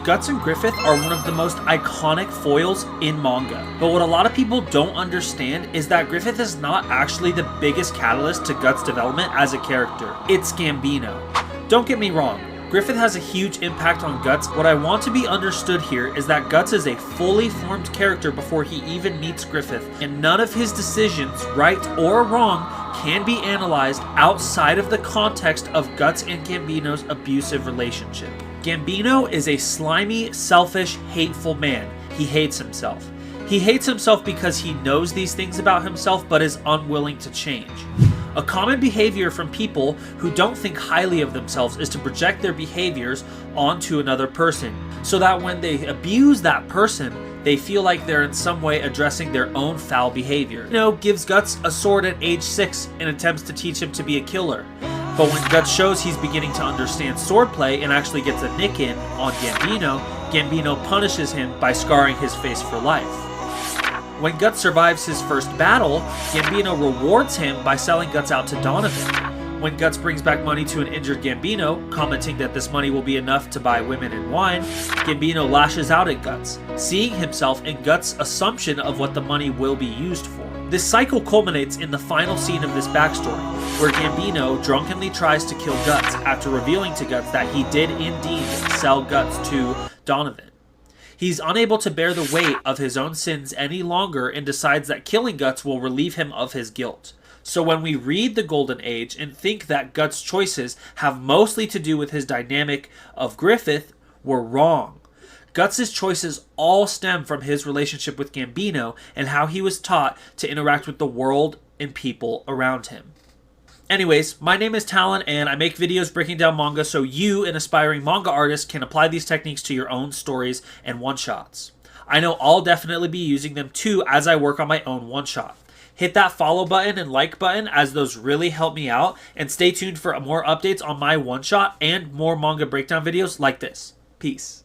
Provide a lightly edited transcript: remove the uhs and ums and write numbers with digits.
Guts and Griffith are one of the most iconic foils in manga. But what a lot of people don't understand is that Griffith is not actually the biggest catalyst to Guts' development as a character. It's Gambino. Don't get me wrong, Griffith has a huge impact on Guts. What I want to be understood here is that Guts is a fully formed character before he even meets Griffith, and none of his decisions, right or wrong, can be analyzed outside of the context of Guts and Gambino's abusive relationship. Gambino is a slimy, selfish, hateful man. He hates himself. He hates himself because he knows these things about himself but is unwilling to change. A common behavior from people who don't think highly of themselves is to project their behaviors onto another person, so that when they abuse that person, they feel like they're in some way addressing their own foul behavior. Gives Guts a sword at age 6 and attempts to teach him to be a killer. But when Guts shows he's beginning to understand swordplay and actually gets a nick in on Gambino, Gambino punishes him by scarring his face for life. When Guts survives his first battle, Gambino rewards him by selling Guts out to Donovan. When Guts brings back money to an injured Gambino, commenting that this money will be enough to buy women and wine, Gambino lashes out at Guts, seeing himself in Guts' assumption of what the money will be used for. This cycle culminates in the final scene of this backstory, where Gambino drunkenly tries to kill Guts after revealing to Guts that he did indeed sell Guts to Donovan. He's unable to bear the weight of his own sins any longer and decides that killing Guts will relieve him of his guilt. So when we read the Golden Age and think that Guts' choices have mostly to do with his dynamic of Griffith, we're wrong. Guts' choices all stem from his relationship with Gambino and how he was taught to interact with the world and people around him. Anyways, my name is Talon and I make videos breaking down manga so you, an aspiring manga artist, can apply these techniques to your own stories and one-shots. I know I'll definitely be using them too as I work on my own one-shot. Hit that follow button and like button as those really help me out, and stay tuned for more updates on my one-shot and more manga breakdown videos like this. Peace.